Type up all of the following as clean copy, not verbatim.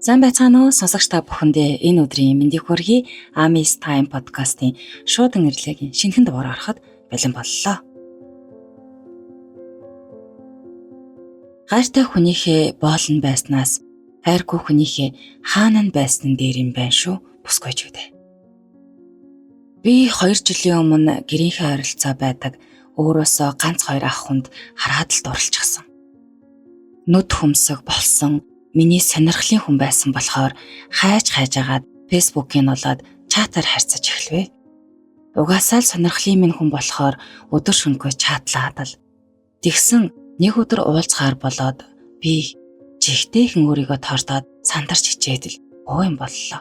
Сайн байцгаана уу сонсогч та бүхэндээ энэ өдрийн мэндийг хүргэе. Amis Time podcast-ийн шуудан нэрлэгийн шинэхэн дугаар ороход бэлэн боллоо. Хайртай хүнийхээ боолн байснаас хайргүй хүнийхээ хаана нь байсан дээр юм байна шүү. Бусгойч гэдэг. Би 2 жилийн өмнө гэрийнхээ ойролцоо байдаг өөрөөсөө ганц 2 ах хүнд хараад л дурлчихсан. Нүд хөмсөг болсон миний сонирхлын хүн байсан болохоор хайж агаад фэйсбүүкийг нолоод чатаар харьцаж эхлэв. Угаасаа л сонирхлын минь хүн болохоор өдөр шөнөгүй чатлаад л. Тэгсэн нэг өдөр уулзгаар болоод би жигтэйхэн өөрийгөө тордоод сандарч хичээд л юм боллоо.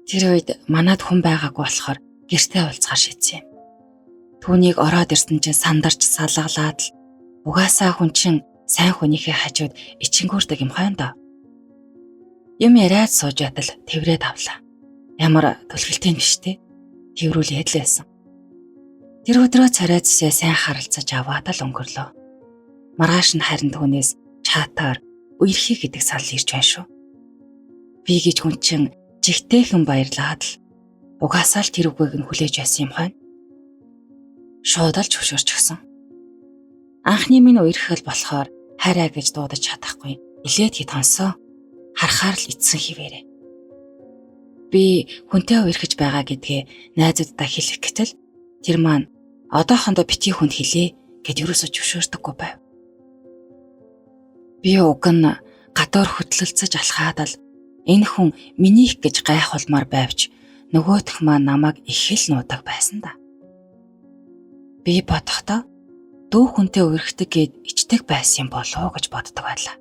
Тэр үед манад хүн байгаагүй болохоор гэртээ уулзгаар шийдсэн юм. Түүнийг ороод ирсэн чинь сандарч салгалаад л угаасаа хүн чинь сайн хүнийхээ хажууд ичингүүрдэг юм хойно. Юм яриад сууж ятал тэврээд авлаа. Ямар түлхэлтэй биш те. Тэврүүлээд л байсан. Тэр өдрөө царайцсаа сайн харилцаж аваад л өнгөрлөө. Маргааш нь харин түүнээс чатаар үерхий гэдэг санал ирж байна шүү. Би гэж хүн чин жигтэйхэн баярлаад л угаасаа л тэр үгийг нь хүлээж байсан юм хойно. Шууд л зөвшөөрч гисэн. Анхны минь үерхэл болохоор хараа гэж дуудаж чадахгүй. Илээд хит хонсоо харахаар л эцсэн хിവэрэ. Би хүнтэй үерхэж байгаа гэдгээ найзуудтай хэлэх гэтэл тэр маань одоохондоо битгий хүнд хэлээ гэд юусоо зөвшөөрдөггүй байв. Би уг нь гадуур хөтлөлцөж алхаад л энэ хүн минийх гэж гайхуулмаар байвч нөгөөх маань намайг их л нуудаг байсан да. Би бодохдоо дүү хүнтэй үерхдэг гэд ичдэг байсан юм болов уу гэж боддог байлаа.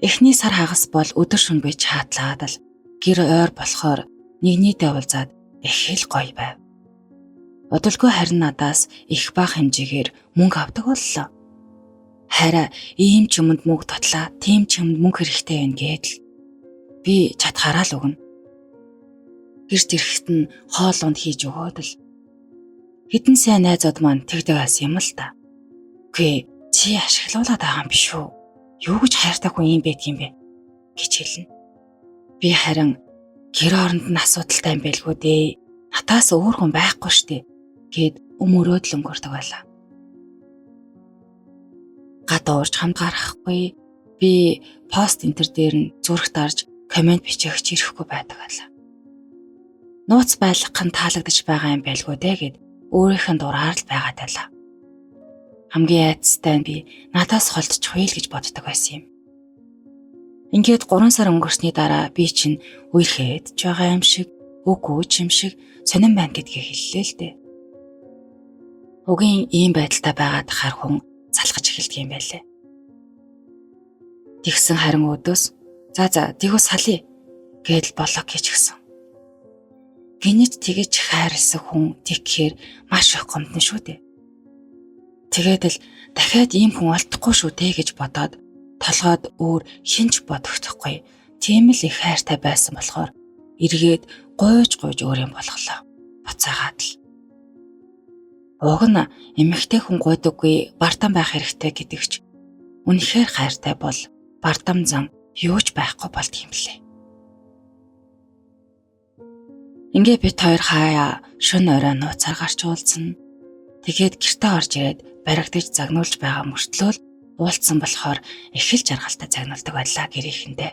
Эхний сар хагас бол өдөр шөнөгүй чатлаад л гэр ойр болохоор нэгнийдээ уулзаад их л гоё байв. Удалгүй харин надаас их бага хэмжээгээр мөнгө авдаг боллоо. Хараа ийм ч юмд мөнгө тотлаа, тийм ч юмд мөнгө хэрэгтэй байна гэдэл. Би чадхаараа л өгнө. Гэрт ирэхэд нь хоол унд хийж өгөөд л. Хэдэн сайн найзууд маань тэгдэг байсан юм л та. Үгүй чи ашиглуулаад байгаа юм биш үү? Юу гэж хайртай хүн юм байдаг юм бэ? гэж хэлнэ. Би харин гэр оронд нь асуудалтай юм байлгүй дээ. Натаас өөр хүн байхгүй штэ гэд өмөрөөд л өнгөрдөг байлаа. Гадуурч хамт гарахгүй. Би пост энтер дээр нь зүрх дарж комент бичих ирэхгүй байдаг байлаа. Нууц байлгах нь таалагдж байгаа юм байлгүй дээ гэд өөрийнх нь дураар л байгаад байлаа. Хамгийн айцтай нь би надаас холдчих вэ гэж боддог байсан юм. Ингээд 3 сар өнгөрсний дараа би чинь үерхэд ч байгаа юм шиг, үгүй ч юм шиг сонирн байна гэдгийг хэллээ л дээ. Угийн ийм байдалтай байгаад хар хүн залхаж эхэлдэг юм байлээ. Тэгсэн харин өдөөс за тэгвэл салъя гэдэл блок хийчихсэн. Гинэт тэгэж хайрлсан хүн тэгхээр маш их гомдно шүү дээ. Тэгээд л дахиад ийм хүн олдохгүй шүү дээ гэж бодоод толгойд өөр хинч бодогдохгүй. Тийм л их хайртай байсан болохоор эргээд гойж өөр юм болголоо. Буцаагаад л. Уг нь эмэгтэй хүн гойдоггүй бартам байх хэрэгтэй гэдэг ч үнэхээр хайртай бол бартам зам юу ч байхгүй болдго юм лээ. Ингээ бит хоёр хаяа шөнө орой нууцаар гарч уулзсан. Тэгээд гэртээ орж ирээд баригдаж загнуулж байгаа мөртлөө л уулзсан болохоор их л жаргалтай загнуулдаг байлаа гэрийнхэндээ.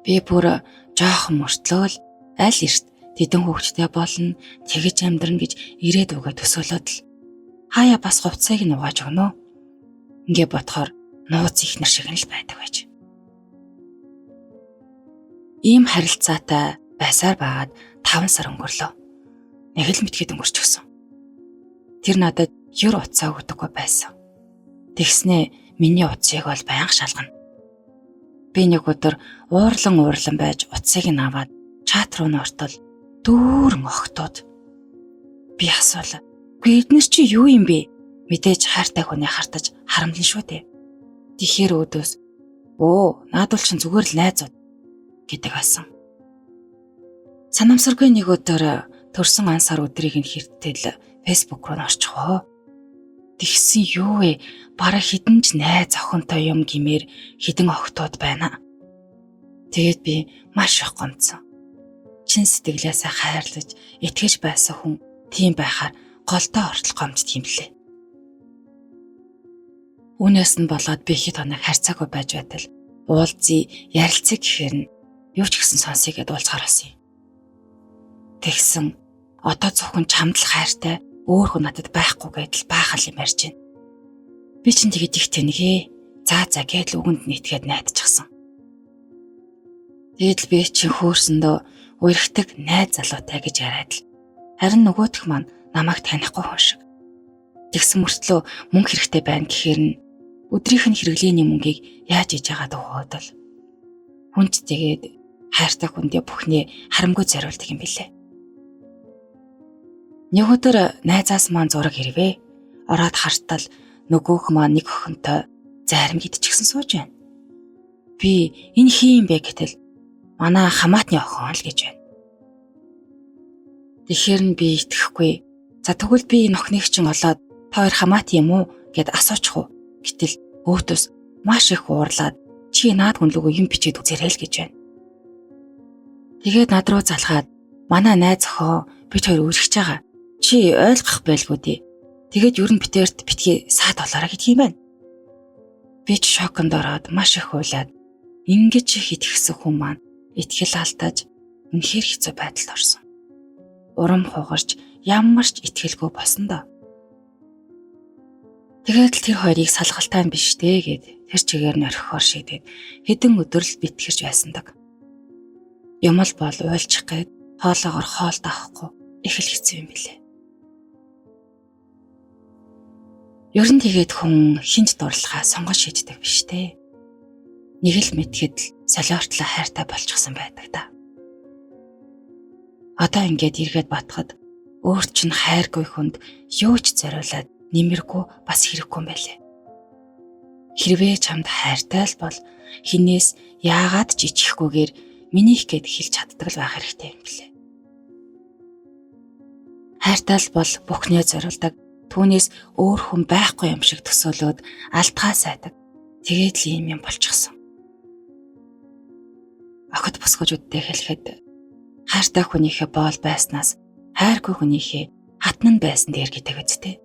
Би бүр жоохон мөртлөө л аль эрт тэдэн хүүхэдтэй болно, тэгэж амьдрна гэж ирээд өгөө төсөөлөд л хаяа бас хувцсыг нь угааж өгнө. Ингээ бодохоор нууц ихнэр шиг нь л байдаг байж. Ийм харилцаатай байсаар байгаад 5 сар өнгөрлөө. Нэг л мэдгээд өнгөрчихсөн. Тэр надад юр уцаа өгдөггүй байсан. Тэгснээ миний утсыг бол байнга шалгана. Би нэг өдөр уурлан байж утсыг нь аваад чат руу н ортол дүүрэн огтод. Би асуула. Үгүй эднэр чи юу юм бэ? Мэдээж хайртай хүнээ хартаж харамлан шүү дээ. Тэгэхээр өдөөс наадвал чин зүгээр л найзууд гэдэг байсан. Санамсаргүй нэг өдөр төрсөн ансаар өдрийг нь хэртэл фэйсбүүк руу орчихвоо. Тэгсэн юу вэ? Бараг хідэн ч найз охинтой юм гэмээр хідэн охтууд байна. Тэгээд би маш их гомдсон. Чин сэтгэлээсээ хайрлаж, итгэж байсан хүн тийм байхаар голдоо ортол гомдд юм лээ. Үүнээс нь болоод би хэд хоног харьцаагүй байж байтал уулзъя, ярилцъя гэхээр нь юу ч гэсэн сонсъё гэдээ уулзгаар болсон юм. Тэгсэн одоо зөвхөн чамд л хайртай өөр хүн надад байхгүй гэдэл баахал юм ярьж байна. Би чинь тэгээд их тэнэгээ. За гэдэл үгэнд нийтгээд найдчихсан. Тэгээд л би чинь хөөрсөндөө үерхдэг найз залуутай гэж яриад л харин нөгөөх маань намайг танихгүй хүн шиг. Тэгсэн мөртлөө мөнгө хэрэгтэй байна гэхээр нь өдрийнх нь хэрэглээний мөнгийг яаж иж байгааг хөөдөл. Хүнд тэгээд хайртай хүндээ бүхнээ харамгүй зориулдаг юм билээ. Нэг өдөр найзаас маань зураг ирвэ. Ороод хартал нөгөөх маань нэг охинтой зарим идчихсэн сууж байна. Би энэ хий юм бэ гэтэл манай хамаатны охин л гэж байна. Тэгэхээр нь би итгэхгүй. За тэгвэл би энэ охиныг чинь олоод та хоёр хамаат юм уу гэд асуучих уу? Гэтэл өөтөөс маш их уурлаад чи наад хүн лүгөө юм бичээд үзэрэй л гэж байна. Тэгээд над руу залгаад манай найз охин бид хоёр үргэж байгаа. Чи ойлгох байлгүй дээ. Тэгээд ер нь битээрт битгий саад болоорой гэдг юм байна. Би ч шоконд ороод маш их хуйлаад ингэж их итгэсэн хүн маань итгэл алдаж үнэхээр хэцүү байдалд орсон. Урам хугарч ямар ч итгэлгүй болсон доо. Тэгээд л тэр хоёрыг салгалтай юм биш дээ гэд тэр чигээр нь орхихоор шийдээд хэдэн өдөр л битгэрч байсандаг. Юм л бол уйлчих гээд хоолоогоор хоол таахгүй их л хэцүү юм билээ. Ер нь тэгээд хүн хинт дурлахаа сонгож шийддэг биш дээ. Нэг л мэдхэд л солиортлоо хайртай болчихсон байдаг да. Одоо ингээд эргээд батхад өөрт чинь хайргүй хүнд юу ч зориулаад нэмэргүй бас хэрэггүй юм байлээ. Хэрвээ чамд хайртай л бол хинээс яагаад ч ичхгүйгээр минийх гэд хэлж чаддаг л байх хэрэгтэй юм билээ. Хайртай л бол бүхнээ зориулдаг. Түүнээс өөр хүн байхгүй юм шиг төсөөлөөд алдгаа сайдаг. Тэгээд л ийм юм болчихсон. Охид босгожудтэй хэлэхэд хайртай хүнийхээ боол байснаас хайргүй хүнийхээ хатнан байсан дээр гэдэг үстэй.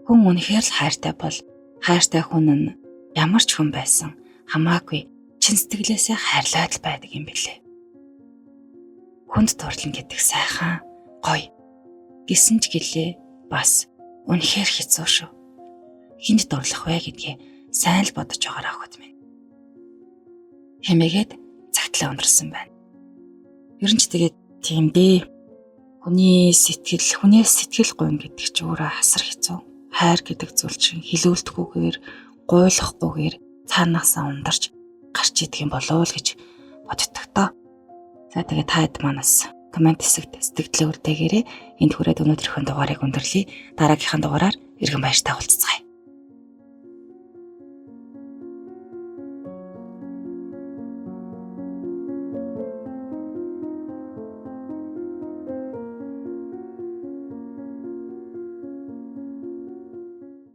Хүн үнэхээр л хайртай бол хайртай хүн нь ямар ч хүн байсан хамаагүй чин сэтгэлээсээ хайрлаад л байдаг юм билээ. Хүнд дурлал гэдэг сайхан гоё гэсэн ч гэлээ бас үнэхээр хэцүү шүү. Хинд дурлах вэ гэдгээ сайн л бодож байгаараа охид минь. Хэмээгээд цагтлаа ундрсан байна. Ер нь ч тэгээд тийм дээ. Хүнээс сэтгэл гойно гэдэг чи өөрөө асар хэцүү. Хайр гэдэг зүйл чинь хилүүлдэггүйгээр, гуйлахгүйгээр цаанаасаа ундарч гарч идэх юм болов л гэж боддог тоо. За тэгээд та хэд манаас комент хэсэгт сэтгэлээ үлдээгээрэй. Энд хүрээд өнөөдрийнхөө дугаарыг өндөрлөе. Дараагийнхаа дугаараар иргэн баяртай уулзцгаая.